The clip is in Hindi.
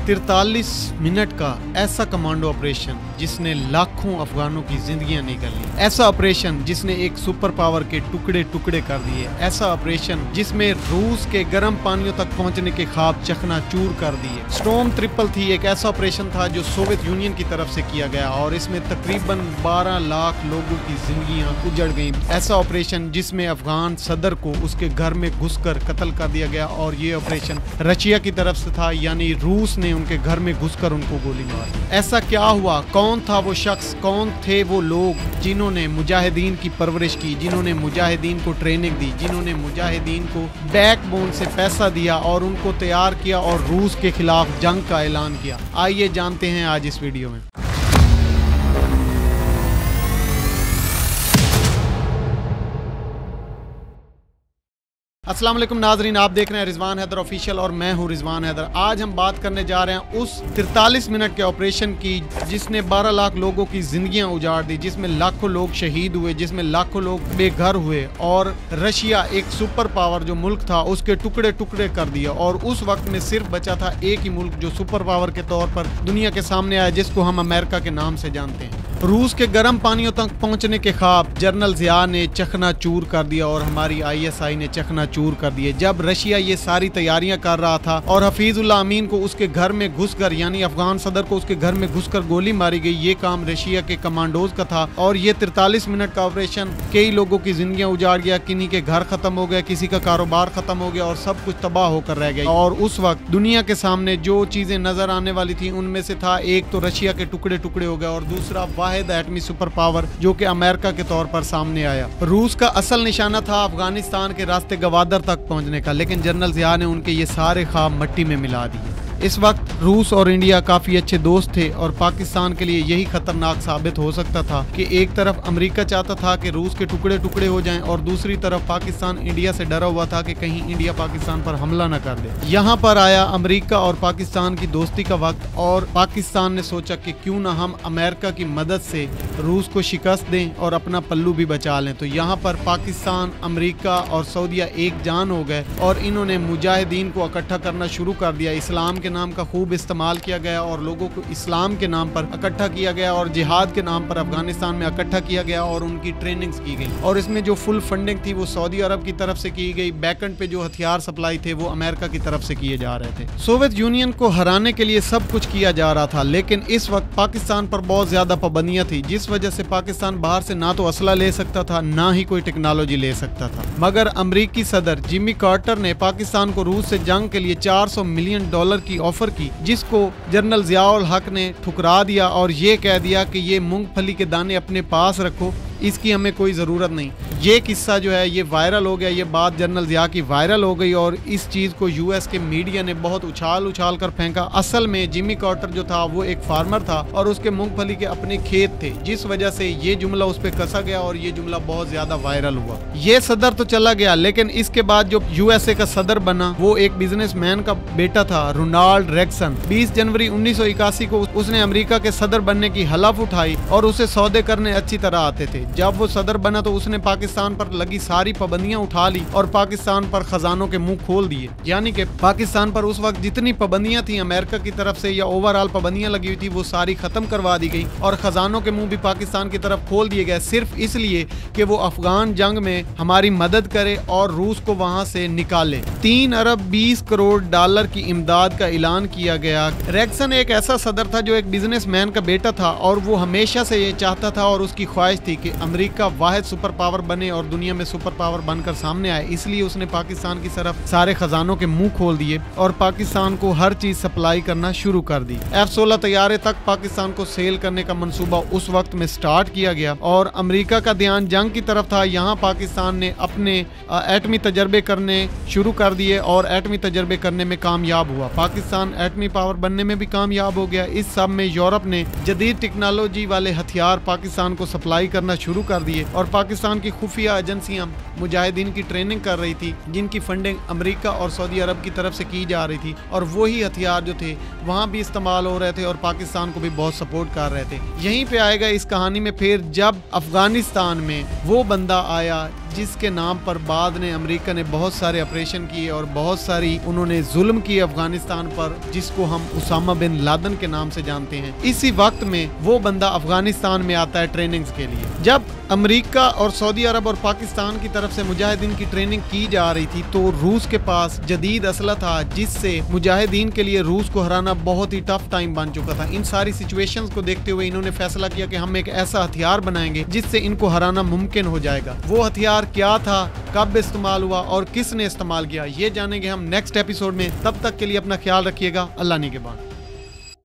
43 मिनट का ऐसा कमांडो ऑपरेशन जिसने लाखों अफगानों की जिंदगियां निकाल ली। ऐसा ऑपरेशन जिसने एक सुपर पावर के टुकड़े टुकड़े कर दिए। ऐसा ऑपरेशन जिसमें रूस के गर्म पानियों तक पहुंचने के ख्वाब चकनाचूर कर दिए। स्टॉर्म ट्रिपल थी एक ऐसा ऑपरेशन था जो सोवियत यूनियन की तरफ से किया गया और इसमें तकरीबन 12 लाख लोगों की जिंदगियां उजड़ गई। ऐसा ऑपरेशन जिसमें अफगान सदर को उसके घर में घुसकर कत्ल कर दिया गया और ये ऑपरेशन रशिया की तरफ से था, यानी रूस ने उनके घर में घुसकर उनको गोली मारी। ऐसा क्या हुआ? कौन था वो शख्स? कौन थे वो लोग जिन्होंने मुजाहिदीन की परवरिश की, जिन्होंने मुजाहिदीन को ट्रेनिंग दी, जिन्होंने मुजाहिदीन को बैकबोन से पैसा दिया और उनको तैयार किया और रूस के खिलाफ जंग का ऐलान किया? आइए जानते हैं आज इस वीडियो में। अस्सलाम वालेकुम नाजरीन, आप देख रहे हैं रिजवान हैदर ऑफिशियल और मैं हूं रिजवान हैदर। आज हम बात करने जा रहे हैं उस 43 मिनट के ऑपरेशन की जिसने 12 लाख लोगों की जिंदगियां उजाड़ दी, जिसमें लाखों लोग शहीद हुए, जिसमें लाखों लोग बेघर हुए और रशिया एक सुपर पावर जो मुल्क था उसके टुकड़े टुकड़े कर दिया। और उस वक्त में सिर्फ बचा था एक ही मुल्क जो सुपर पावर के तौर पर दुनिया के सामने आया, जिसको हम अमेरिका के नाम से जानते हैं। रूस के गर्म पानियों तक पहुंचने के ख्वाब जनरल ज़िया ने चकनाचूर कर दिया और हमारी ISI ने चकनाचूर कर दिए। जब रशिया ये सारी तैयारियां कर रहा था और हफीजुल्लाह अमीन को उसके घर में घुसकर, यानी अफगान सदर को उसके घर में घुसकर गोली मारी गई, ये काम रशिया के कमांडोज का था। और ये 43 मिनट का ऑपरेशन कई लोगों की जिंदगियां उजाड़ गया, किन्हीं के घर खत्म हो गए, किसी का कारोबार खत्म हो गया और सब कुछ तबाह होकर रह गया। और उस वक्त दुनिया के सामने जो चीजें नजर आने वाली थी उनमें से था एक तो रशिया के टुकड़े टुकड़े हो गए और दूसरा एटमी सुपर पावर जो कि अमेरिका के तौर पर सामने आया। रूस का असल निशाना था अफगानिस्तान के रास्ते गवादर तक पहुंचने का, लेकिन जनरल ज़िया ने उनके ये सारे ख्वाब मिट्टी में मिला दिए। इस वक्त रूस और इंडिया काफी अच्छे दोस्त थे और पाकिस्तान के लिए यही खतरनाक साबित हो सकता था कि एक तरफ अमेरिका चाहता था कि रूस के टुकड़े टुकड़े हो जाएं और दूसरी तरफ पाकिस्तान इंडिया से डरा हुआ था कि कहीं इंडिया पाकिस्तान पर हमला न कर दे। यहाँ पर आया अमेरिका और पाकिस्तान की दोस्ती का वक्त और पाकिस्तान ने सोचा कि क्यों ना हम अमेरिका की मदद से रूस को शिकस्त दें और अपना पल्लू भी बचा लें। तो यहाँ पर पाकिस्तान, अमेरिका और सऊदीया एक जान हो गए और इन्होंने मुजाहिदीन को इकट्ठा करना शुरू कर दिया। इस्लाम के नाम का खूब इस्तेमाल किया गया और लोगों को इस्लाम के नाम पर इकट्ठा किया गया और जिहाद के नाम पर अफगानिस्तान में इकट्ठा किया गया और उनकी ट्रेनिंग्स की गई। और इसमें जो फुल फंडिंग थी वो सऊदी अरब की तरफ से की गई। बैकएंड पे जो हथियार सप्लाई थे वो अमेरिका की तरफ से किए जा रहे थे। सोवियत यूनियन को हराने के लिए सब कुछ किया जा रहा था, लेकिन इस वक्त पाकिस्तान पर बहुत ज्यादा पाबंदियां थी, जिस वजह से पाकिस्तान बाहर से ना तो असला ले सकता था ना ही कोई टेक्नोलॉजी ले सकता था। मगर अमरीकी सदर जिमी कार्टर ने पाकिस्तान को रूस से जंग के लिए $400 मिलियन की ऑफर की, जिसको जनरल ज़ियाउल हक ने ठुकरा दिया और ये कह दिया कि ये मूंगफली के दाने अपने पास रखो, इसकी हमें कोई ज़रूरत नहीं। ये किस्सा जो है ये वायरल हो गया, ये बात जनरल ज़िया की वायरल हो गई और इस चीज़ को US के मीडिया ने बहुत उछाल उछाल कर फेंका। असल में जिमी कार्टर जो था वो एक फार्मर था और उसके मूंगफली के अपने खेत थे, जिस वजह से ये जुमला उस पर कसा गया और ये जुमला बहुत ज़्यादा वायरल हुआ। ये सदर तो चला गया, लेकिन इसके बाद जो USA का सदर बना वो एक बिजनेसमैन का बेटा था, रोनाल्ड रेगसन। 20 जनवरी 1981 को उसने अमेरिका के सदर बनने की हलफ उठाई और उसे सौदे करने अच्छी तरह आते थे। जब वो सदर बना तो उसने पाकिस्तान पर लगी सारी पाबंदियां उठा ली और पाकिस्तान पर खजानों के मुंह खोल दिए। यानी कि पाकिस्तान पर उस वक्त जितनी पाबंदियां थी अमेरिका की तरफ से या ओवरऑल पाबंदियां लगी हुई थी वो सारी खत्म करवा दी गई और खजानों के मुंह भी पाकिस्तान की तरफ खोल दिए गए, सिर्फ इसलिए कि वो अफगान जंग में हमारी मदद करे और रूस को वहां से निकाले। 3 अरब 20 करोड़ डॉलर की इमदाद का ऐलान किया गया। रेगसन एक ऐसा सदर था जो एक बिजनेसमैन का बेटा था और वो हमेशा से ये चाहता था और उसकी ख्वाहिश थी कि अमेरिका वाहिद सुपर पावर बने और दुनिया में सुपर पावर बनकर सामने आए। इसलिए उसने पाकिस्तान की तरफ सारे खजानों के मुंह खोल दिए और पाकिस्तान को हर चीज सप्लाई करना शुरू कर दी। F-16 तैयारे तक पाकिस्तान को सेल करने का मंसूबा उस वक्त में स्टार्ट किया गया और अमेरिका का ध्यान जंग की तरफ था। यहाँ पाकिस्तान ने अपने एटमी तजर्बे करने शुरू कर दिए और एटमी तजर्बे करने में कामयाब हुआ। पाकिस्तान एटमी पावर बनने में भी कामयाब हो गया। इस सब में यूरोप ने जदीद टेक्नोलॉजी वाले हथियार पाकिस्तान को सप्लाई करना शुरू कर दिए और पाकिस्तान की खुफिया एजेंसियां मुजाहिदीन की ट्रेनिंग कर रही थी, जिनकी फंडिंग अमेरिका और सऊदी अरब की तरफ से की जा रही थी और वही हथियार जो थे वहाँ भी इस्तेमाल हो रहे थे और पाकिस्तान को भी बहुत सपोर्ट कर रहे थे। यहीं पे आएगा इस कहानी में फिर जब अफगानिस्तान में वो बंदा आया जिसके नाम पर बाद ने अमेरिका ने बहुत सारे ऑपरेशन किए और बहुत सारी उन्होंने जुल्म किए अफगानिस्तान पर, जिसको हम उसामा बिन लादेन के नाम से जानते हैं। इसी वक्त में वो बंदा अफगानिस्तान में आता है ट्रेनिंग्स के लिए। जब अमेरिका और सऊदी अरब और पाकिस्तान की तरफ से मुजाहिदीन की ट्रेनिंग की जा रही थी तो रूस के पास जदीद असला था, जिससे मुजाहिदीन के लिए रूस को हराना बहुत ही टफ टाइम बन चुका था। इन सारी सिचुएशंस को देखते हुए इन्होंने फैसला किया कि हम एक ऐसा हथियार बनाएंगे जिससे इनको हराना मुमकिन हो जाएगा। वो हथियार क्या था, कब इस्तेमाल हुआ और किसने इस्तेमाल किया, ये जानेंगे हम नेक्स्ट एपिसोड में। तब तक के लिए अपना ख्याल रखिएगा। अल्लाह निगहबान।